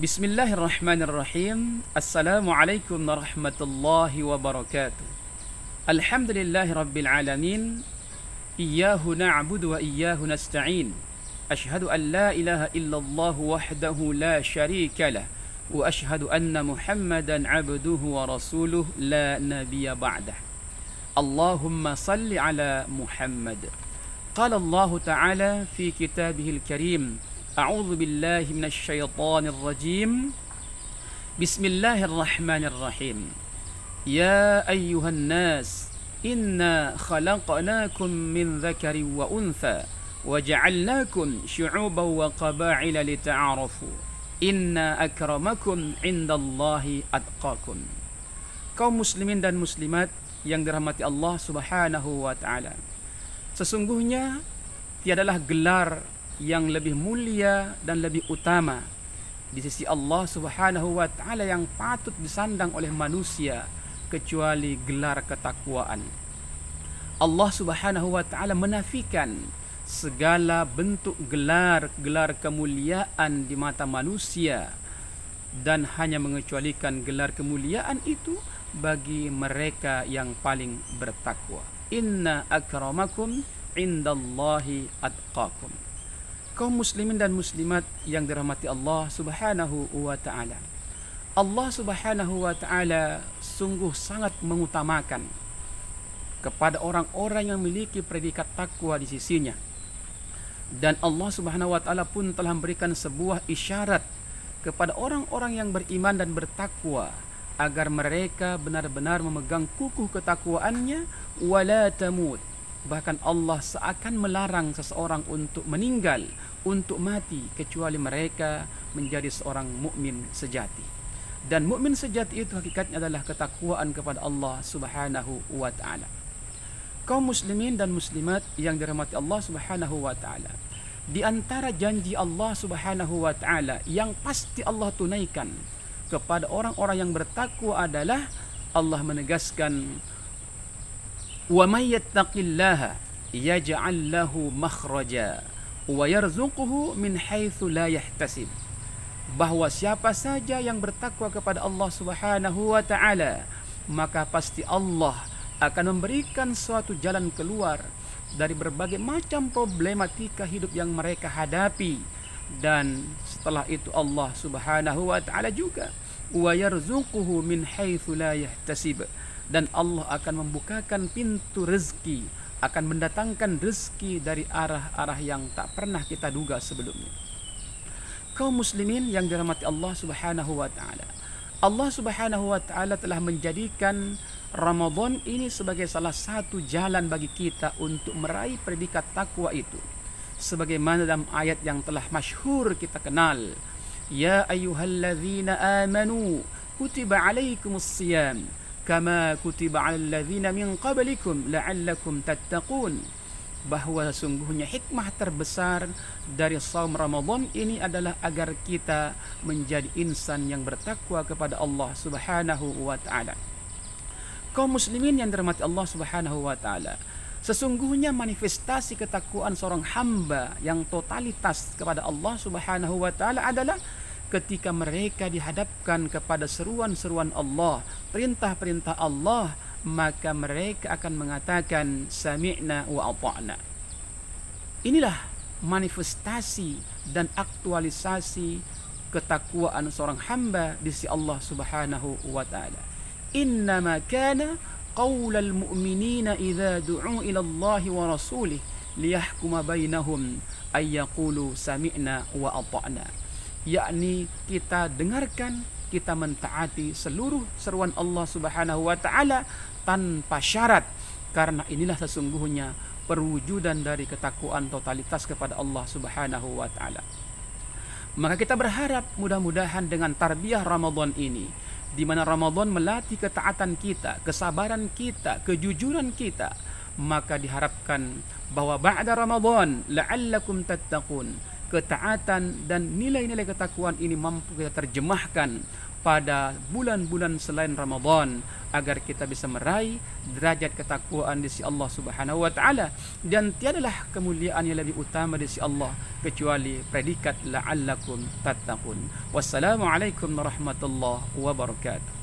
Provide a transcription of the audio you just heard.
Bismillahirrahmanirrahim. Assalamualaikum warahmatullahi wabarakatuh. Alhamdulillahi rabbil alamin. Iyyahu na'budu wa iyyahu nasta'in. Ashhadu an la ilaha illallah wahdahu la syarika lah. Wa ashhadu anna Muhammadan abduhu wa rasuluh la nabiyya ba'dah. Allahumma salli ala Muhammad. Qala Allah Ta'ala fi kitabihil karim. أعوذ بالله من الشيطان الرجيم بسم الله الرحمن الرحيم يا أيها الناس إنا خلقناكم من ذكر وأنثى وجعلناكم شعوبا وقبائل لتعارفوا إن أكرمكم عند الله أتقاكم. Kaum muslimin dan muslimat yang dirahmati Allah Subhanahu wa taala, sesungguhnya tiadalah gelar yang lebih mulia dan lebih utama di sisi Allah Subhanahu wa taala yang patut disandang oleh manusia kecuali gelar ketakwaan. Allah Subhanahu wa taala menafikan segala bentuk gelar kemuliaan di mata manusia dan hanya mengecualikan gelar kemuliaan itu bagi mereka yang paling bertakwa. Inna akramakum indallahi atqakum. Kaum muslimin dan muslimat yang dirahmati Allah Subhanahu wa taala. Allah Subhanahu wa taala sungguh sangat mengutamakan kepada orang-orang yang memiliki predikat takwa di sisinya. Dan Allah Subhanahu wa taala pun telah memberikan sebuah isyarat kepada orang-orang yang beriman dan bertakwa agar mereka benar-benar memegang kukuh ketakwaannya wala tamut. Bahkan Allah seakan melarang seseorang untuk meninggal, untuk mati, kecuali mereka menjadi seorang mukmin sejati. Dan mukmin sejati itu hakikatnya adalah ketakwaan kepada Allah Subhanahu wa taala. Kaum muslimin dan muslimat yang dirahmati Allah Subhanahu wa taala, di antara janji Allah Subhanahu wa taala yang pasti Allah tunaikan kepada orang-orang yang bertakwa adalah Allah menegaskan, wa may yattaqillaha yaj'al lahu makhraja wa yarzuquhu min haitsu la yahtasib. Bahwa siapa saja yang bertakwa kepada Allah Subhanahu wa taala, maka pasti Allah akan memberikan suatu jalan keluar dari berbagai macam problematika hidup yang mereka hadapi. Dan setelah itu Allah Subhanahu wa taala juga wa yarzuquhu min haitsu la yahtasib. Dan Allah akan membukakan pintu rezeki, akan mendatangkan rezeki dari arah-arah yang tak pernah kita duga sebelumnya. Kaum muslimin yang dirahmati Allah Subhanahu wa taala, Allah Subhanahu wa taala telah menjadikan Ramadan ini sebagai salah satu jalan bagi kita untuk meraih predikat takwa itu. Sebagaimana dalam ayat yang telah masyhur kita kenal, ya ayyuhalladzina amanu kutiba alaikumus shiyam kama kutiba 'alal ladzina min qablikum la'allakum tattaqun. Bahwa sesungguhnya hikmah terbesar dari saum Ramadan ini adalah agar kita menjadi insan yang bertakwa kepada Allah Subhanahu wa taala. Kaum muslimin yang dirahmati Allah Subhanahu wa taala, sesungguhnya manifestasi ketakwaan seorang hamba yang totalitas kepada Allah Subhanahu wa taala adalah ketika mereka dihadapkan kepada seruan-seruan Allah, perintah-perintah Allah, maka mereka akan mengatakan sami'na wa ata'na. Inilah manifestasi dan aktualisasi ketakwaan seorang hamba di sisi Allah Subhanahu wa taala. Innama kana qaulal mu'minina idza du'u ila Allah wa rasulih liyahkuma bainahum ay yaqulu sami'na wa ata'na. Yakni kita dengarkan, kita mentaati seluruh seruan Allah Subhanahu wa taala tanpa syarat, karena inilah sesungguhnya perwujudan dari ketakwaan totalitas kepada Allah Subhanahu wa taala. Maka kita berharap mudah-mudahan dengan tarbiyah Ramadan ini, di mana Ramadan melatih ketaatan kita, kesabaran kita, kejujuran kita, maka diharapkan bahwa ba'da Ramadan la'allakum tattaqun, ketaatan dan nilai-nilai ketakwaan ini mampu kita terjemahkan pada bulan-bulan selain Ramadan, agar kita bisa meraih derajat ketakwaan di sisi Allah Subhanahu wa taala. Dan tiadalah kemuliaan yang lebih utama di sisi Allah kecuali predikat la'allakum tattaqun. Wassalamualaikum warahmatullahi wabarakatuh.